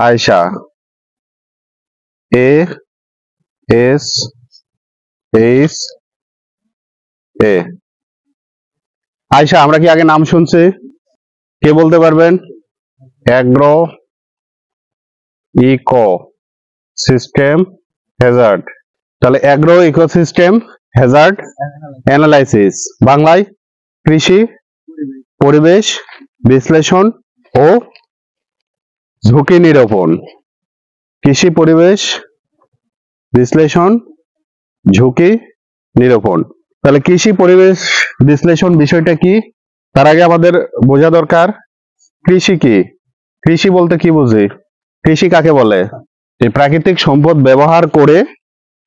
Ayesha, ASHA। Ayesha, আমরা কি আগে নাম শুনছি? কে বলতে পারবেন? Agro eco system hazard. তাহলে অ্যাগ্রো ইকোসিস্টেম হ্যাজার্ড অ্যানালাইসিস, বাংলায় কৃষি পরিবেশ বিশ্লেষণ ও ঝুঁকি নিরূপণ। কৃষি পরিবেশ বিশ্লেষণ ঝুঁকি নিরূপণ। তাহলে কৃষি পরিবেশ বিশ্লেষণ বিষয়টা কি, তার আগে আমাদের বোঝা দরকার কৃষি কি। কৃষি বলতে কি বুঝি? কৃষি কাকে বলে? এই প্রাকৃতিক সম্পদ ব্যবহার করে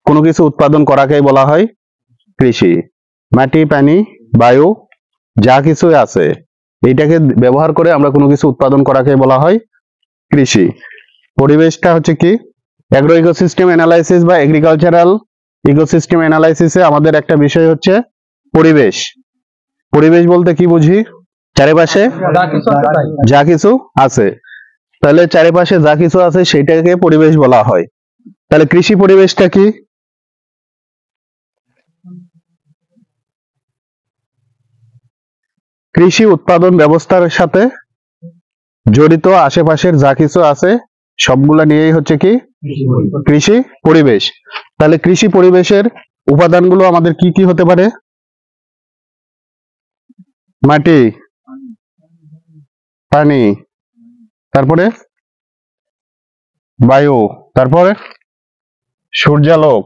কোনো কিছু উৎপাদন করাকেই বলা হয় কৃষি। মাটি পানি বায়ু যা কিছু আছে এইটাকে ব্যবহার করে আমরা কোনো কিছু উৎপাদন করাকে বলা হয় কৃষি। পরিবেশটা হচ্ছে কি, অ্যাগ্রো ইকোসিস্টেম অ্যানালাইসিস বা এগ্রিকালচারাল ইকোসিস্টেম অ্যানালাইসিসে আমাদের একটা বিষয় হচ্ছে পরিবেশ। পরিবেশ বলতে কি বুঝি? চারিপাশে যা কিছু আছে। তাহলে চারিপাশে যা কিছু আছে সেটাকে পরিবেশ বলা হয়। তাহলে কৃষি পরিবেশটা কি? কৃষি উৎপাদন ব্যবস্থার সাথে জড়িত আশেপাশের যা কিছু আছে সবগুলা নিয়েই হচ্ছে কি কৃষি পরিবেশ। তাহলে কৃষি পরিবেশের উপাদানগুলো আমাদের কি কি হতে পারে? মাটি পানি, তারপরে বায়ু, তারপরে সূর্যালোক,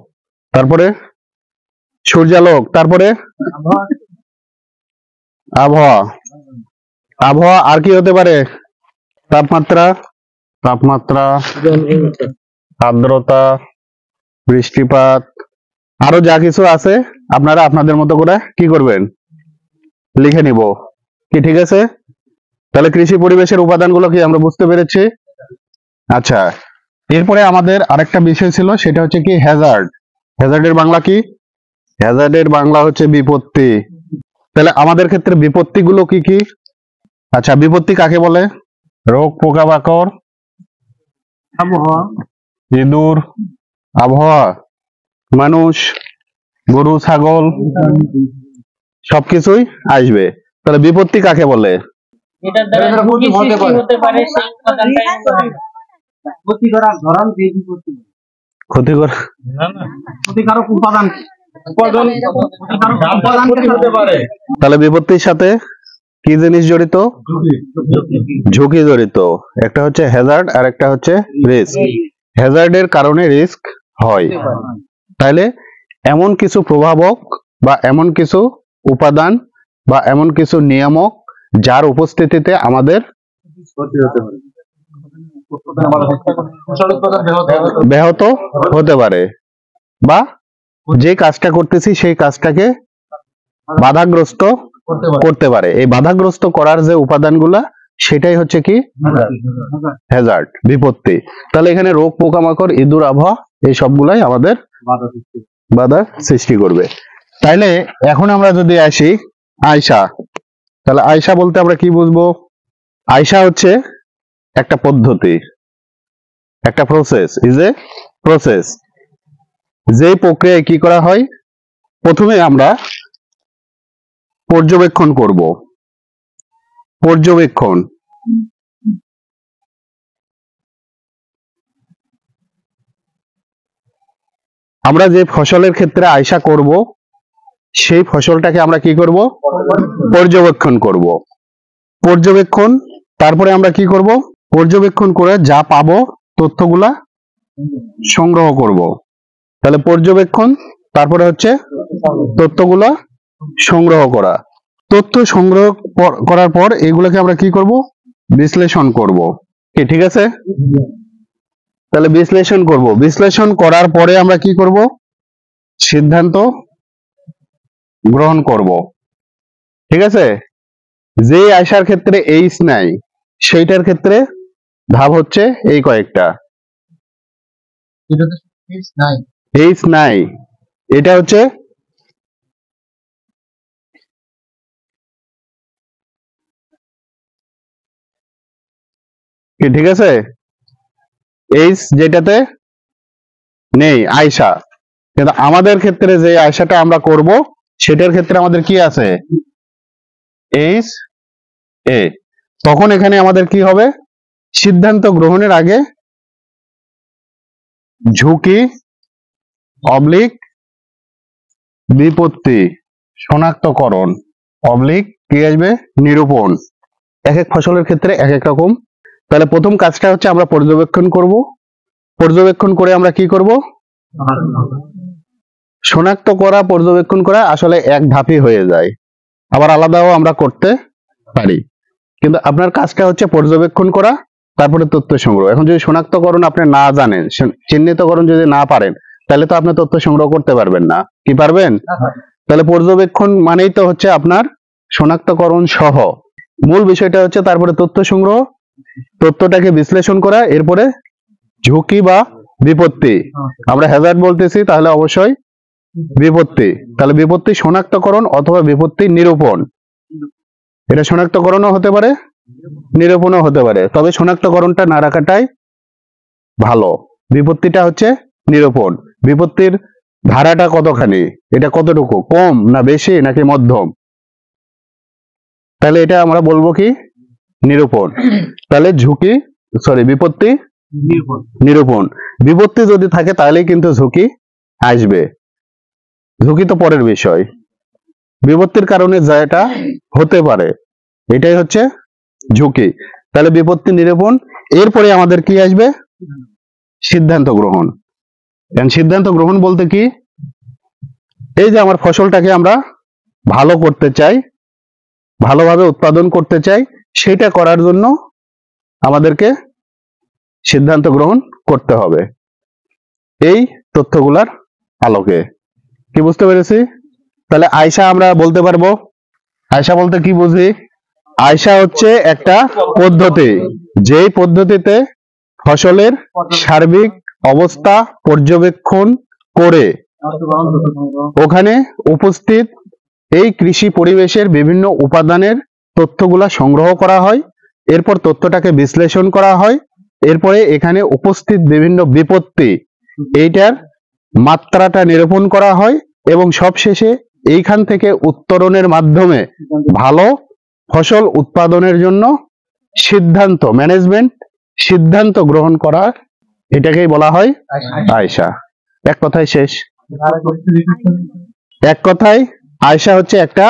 তারপরে তারপরে আবহাওয়া। আবহাওয়া আর কি হতে পারে? তাপমাত্রা আর্দ্রতা বৃষ্টিপাত আরো যা কিছু আছে আপনারা আপনাদের মতো করে কি করবেন? লিখে নিব কি, ঠিক আছে? তাহলে কৃষি পরিবেশের উপাদানগুলো কি আমরা বুঝতে পেরেছি? আচ্ছা, এরপরে আমাদের আরেকটা বিষয় ছিল, সেটা হচ্ছে কি হ্যাজার্ড। হ্যাজার্ডের বাংলা কি? হ্যাজার্ডের বাংলা হচ্ছে বিপত্তি। তাহলে আমাদের ক্ষেত্রে বিপত্তিগুলো কি কি? আচ্ছা, বিপত্তি কাকে বলে? রোগ পোকামাকড় আবহাওয়া ইঁদুর আবহাওয়া মানুষ গরু ছাগল সবকিছুই আসবে। তাহলে বিপত্তি কাকে বলে? তাহলে বিপত্তির সাথে কি জিনিস জড়িত? ঝুঁকি জড়িত। একটা হচ্ছে হ্যাজার্ড আর একটা হচ্ছে রিস্ক। হ্যাজার্ডের কারণে রিস্ক হয়। তাহলে এমন কিছু প্রভাবক বা এমন কিছু উপাদান বা এমন কিছু নিয়ামক যার উপস্থিতিতে আমাদের ব্যাহত হতে পারে বা যে কাজটা করতেছি সেই কাজটাকে বাধাগ্রস্ত করতে পারে। এই বাধাগ্রস্ত করার যে উপাদানগুলা সেটাই হচ্ছে কি হ্যাজার্ড, বিপত্তি। তাহলে এখানে রোগ পোকামাকড় ইঁদুর আবহাওয়া এই সবগুলাই আমাদের বাধা সৃষ্টি করবে। তাইলে এখন আমরা যদি আসি আয়শা, তাহলে আয়শা বলতে আমরা কি বুঝবো? আয়শা হচ্ছে একটা পদ্ধতি, একটা প্রসেস, ইজ এ প্রসেস। যে প্রক্রিয়ায় কি করা হয়, প্রথমে আমরা পর্যবেক্ষণ করব। পর্যবেক্ষণ, আমরা যে ফসলের ক্ষেত্রে আয়শা করব সেই ফসলটাকে আমরা কি করব? পর্যবেক্ষণ করব। পর্যবেক্ষণ, তারপরে আমরা কি করব? পর্যবেক্ষণ করে যা পাবো তথ্যগুলা সংগ্রহ করব। তাহলে পর্যবেক্ষণ, তারপরে হচ্ছে তথ্যগুলা সংগ্রহ করা। তথ্য সংগ্রহ করার পর এগুলোকে আমরা কি করব? বিশ্লেষণ করব। কি, ঠিক আছে? তাহলে বিশ্লেষণ করব। বিশ্লেষণ করার পরে আমরা কি করব? সিদ্ধান্ত গ্রহণ করব। ঠিক আছে? যে আয়শার ক্ষেত্রে এইচ নাই সেইটার ক্ষেত্রে ধাপ হচ্ছে এই কয়েকটা। এইচ নাই, এটা হচ্ছে কি, ঠিক আছে? এইচ যেটাতে নেই আয়সা, কিন্তু আমাদের ক্ষেত্রে যে আয়সাটা আমরা করব সেটার ক্ষেত্রে আমাদের কি আছে এইচ এ। তখন এখানে আমাদের কি হবে, সিদ্ধান্ত গ্রহণের আগে ঝুঁকি অবলিক বিপত্তি শনাক্তকরণ অবলিক কি আসবে নিরূপণ। এক এক ফসলের ক্ষেত্রে এক এক রকম। তাহলে প্রথম কাজটা হচ্ছে আমরা পর্যবেক্ষণ করব, পর্যবেক্ষণ করে আমরা কি করব, শনাক্ত করা পর্যবেক্ষণ করা আসলে এক ধাপই হয়ে যায়, আবার আলাদাও আমরা করতে পারি, কিন্তু আপনার কাজটা হচ্ছে পর্যবেক্ষণ করা তারপরে তথ্য সংগ্রহ। এখন যদি শনাক্তকরণ আপনি না জানেন, চিহ্নিতকরণ যদি না পারেন, তাহলে তো আপনি তথ্য সংগ্রহ করতে পারবেন না। কি পারবেন? তাহলে পর্যবেক্ষণ মানেই তো হচ্ছে আপনার শনাক্তকরণ সহ মূল বিষয়টা হচ্ছে, তারপরে তথ্য সংগ্রহ, তথ্যটাকে বিশ্লেষণ করা, এরপরে ঝুঁকি বা বিপত্তি, আমরা হ্যাজার্ড বলতেছি তাহলে অবশ্যই বিপত্তি, তাহলে বিপত্তি শনাক্তকরণ অথবা বিপত্তি নিরূপণ। এটা শনাক্তকরণও হতে পারে নিরূপণও হতে পারে, তবে শনাক্তকরণটা না রাখাটাই ভালো। বিপত্তিটা হচ্ছে নিরূপণ, বিপত্তির ধারাটা কতখানি, এটা কতটুকু, কম না বেশি নাকি মধ্যম, তাহলে এটা আমরা বলবো কি নিরূপণ। তাহলে ঝুঁকি বিপত্তি নিরূপণ। বিপত্তি যদি থাকে তাহলেই কিন্তু ঝুঁকি আসবে, ঝুঁকি তো পরের বিষয়, বিপত্তির কারণে যেটা হতে পারে এটাই হচ্ছে ঝুঁকি। তাহলে বিপত্তি নিরূপণ, এরপরে আমাদের কি আসবে সিদ্ধান্ত গ্রহণ। সিদ্ধান্ত গ্রহণ বলতে কি, এই যে আমার ফসলটাকে আমরা ভালো করতে চাই, ভালোভাবে উৎপাদন করতে চাই, সেটা করার জন্য আমাদেরকে সিদ্ধান্ত গ্রহণ করতে হবে এই তথ্যগুলার আলোকে। কি বুঝতে পেরেছি? তাহলে আয়সা আমরা বলতে পারবো, আয়সা বলতে কি বুঝি, আয়সা হচ্ছে একটা পদ্ধতি, যেই পদ্ধতিতে ফসলের সার্বিক অবস্থা পর্যবেক্ষণ করে ওখানে উপস্থিত এই কৃষি পরিবেশের বিভিন্ন উপাদানের তথ্যগুলা সংগ্রহ করা হয়, এরপর তথ্যটাকে বিশ্লেষণ করা হয়, এরপরে এখানে উপস্থিত বিভিন্ন বিপত্তি এইটার মাত্রাটা নিরূপণ করা হয়, এবং সবশেষে এইখান থেকে উত্তরণের মাধ্যমে ভালো ফসল উৎপাদনের জন্য সিদ্ধান্ত ম্যানেজমেন্ট সিদ্ধান্ত গ্রহণ করা, এটাকেই বলা হয় আয়সা। এক কথায় শেষ, এক কথায় আয়সা হচ্ছে একটা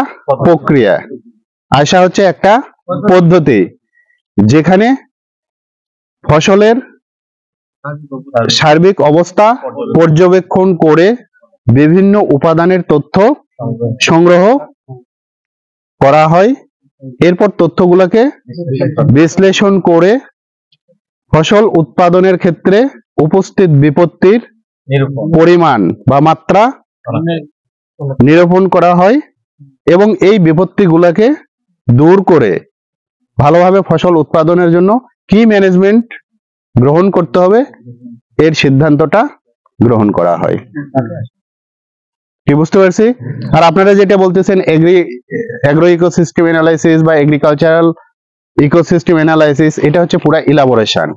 প্রক্রিয়া, আয়সা হচ্ছে একটা পদ্ধতি যেখানে ফসলের সার্বিক অবস্থা পর্যবেক্ষণ করে বিভিন্ন উপাদানের তথ্য সংগ্রহ করা হয়, এরপর তথ্যগুলোকে বিশ্লেষণ করে ফসল উৎপাদনের ক্ষেত্রে উপস্থিত বিপত্তির পরিমাণ বা মাত্রা নিরূপণ করা হয়, এবং এই বিপত্তিগুলোকে দূর করে ভালোভাবে ফসল উৎপাদনের জন্য কি ম্যানেজমেন্ট গ্রহণ করতে হবে এর সিদ্ধান্তটা গ্রহণ করা হয়। কি বুঝতে পারছি? আর আপনারা যেটা বলতেছেন এগ্রো ইকোসিস্টেম অ্যানালাইসিস বা এগ্রিকালচারাল ইকোসিস্টেম অ্যানালাইসিস, এটা হচ্ছে পুরা ইলাবোরেশন,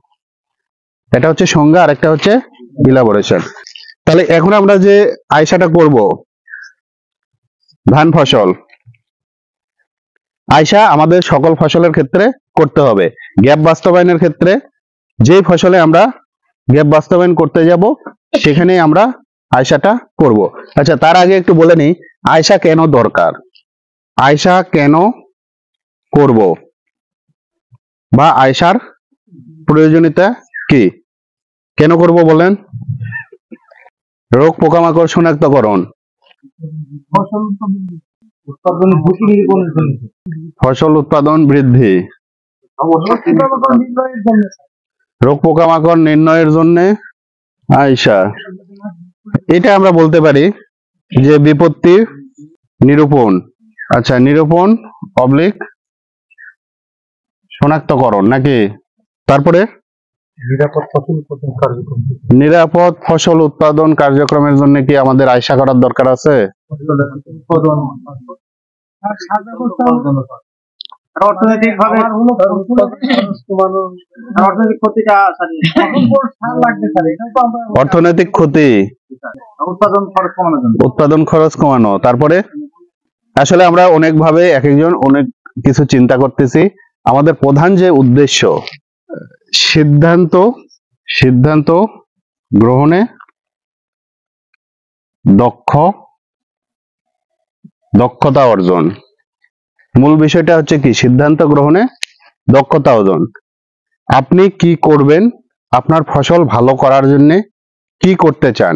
এটা হচ্ছে সংজ্ঞা আর একটা হচ্ছে ইলাবোরেশন। তাহলে এখন আমরা যে আয়সাটা করব ধান ফসল, আয়সা আমাদের সকল ফসলের ক্ষেত্রে করতে হবে। গ্যাপ বাস্তবায়নের ক্ষেত্রে যেই ফসলে আমরা গ্যাপ বাস্তবায়ন করতে যাব সেখানে আমরা আয়সাটা করব। আচ্ছা, তার আগে একটু বলে নিই আয়সা কেন দরকার, আয়সা কেন করব বা আয়সার প্রয়োজনীয়তা কি, কেন করব বলেন? রোগ পোকামাকড় শনাক্তকরণ, ফসল উৎপাদন বৃদ্ধি, রোগ পোকামাকড় নির্ণয়ের জন্য আয়সা। এটা আমরা বলতে পারি যে বিপত্তি নিরূপণ, আচ্ছা নিরূপণ অবলিক শনাক্তকরণ নাকি, তারপরে নিরাপদ ফসল উৎপাদন কার্যক্রমের জন্য কি আমাদের আয়সা করার দরকার আছে? অর্থনৈতিক ভাবে অর্থনৈতিক ক্ষতিটা অর্থনৈতিক ক্ষতি, উৎপাদন খরচ কমানো। তারপরে আসলে আমরা অনেক ভাবে এক একজন অনেক কিছু চিন্তা করতেছি। আমাদের প্রধান যে উদ্দেশ্য, সিদ্ধান্ত গ্রহণে দক্ষতা অর্জন। মূল বিষয়টা হচ্ছে কি, সিদ্ধান্ত গ্রহণে দক্ষতা অর্জন। আপনি কি করবেন, আপনার ফসল ভালো করার জন্য কি করতে চান,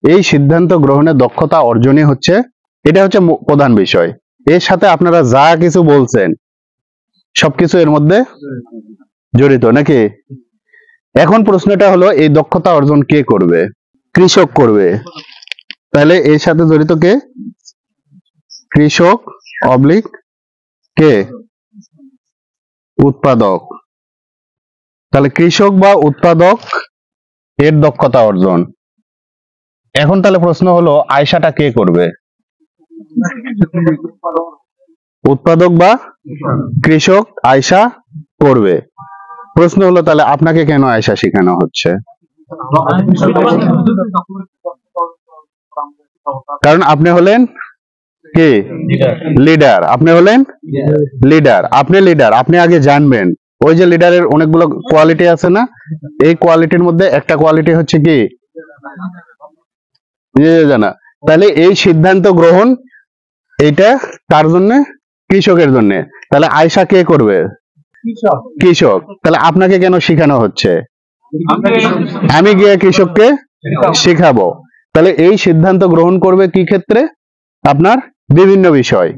এই সিদ্ধান্ত গ্রহণে দক্ষতা অর্জনই হচ্ছে, এটা হচ্ছে প্রধান বিষয়। এর সাথে আপনারা যা কিছু বলছেন সবকিছু এর মধ্যে জড়িত নাকি? এখন প্রশ্নটা হলো, এই দক্ষতা অর্জন কে করবে? কৃষক করবে। তাহলে এর সাথে জড়িত কে? কৃষক অবলিক কে? উৎপাদক। তাহলে কৃষক বা উৎপাদক এর দক্ষতা অর্জন। এখন তাহলে প্রশ্ন হলো, আয়সাটা কে করবে? উৎপাদক বা কৃষক আয়সা করবে। প্রশ্ন হলো, তাহলে আপনাকে কেন আয়সা শেখানো হচ্ছে? কারণ আপনি হলেন কে? লিডার। আপনি হলেন লিডার। আপনি আগে জানবেন, ওই যে লিডারের অনেকগুলো কোয়ালিটি আছে না, এই কোয়ালিটির মধ্যে একটা কোয়ালিটি হচ্ছে কি জানা। তাহলে এই সিদ্ধান্ত গ্রহণ, এইটা কার জন্য? কৃষকের জন্য। তাহলে আয়সা কে করবে? কৃষক। তাহলে আপনাকে কেন শেখানো হচ্ছে? আমি গিয়ে কৃষককে শেখাবো। তাহলে এই সিদ্ধান্ত গ্রহণ করবে কি ক্ষেত্রে? আপনার বিভিন্ন বিষয়।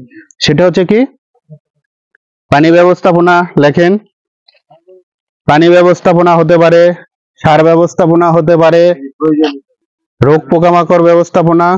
সেটা হচ্ছে কি, পানি ব্যবস্থাপনা। লেখেন, পানি ব্যবস্থাপনা হতে পারে, সার ব্যবস্থাপনা হতে পারে, রোগ পোকামাকড় ব্যবস্থাপনা,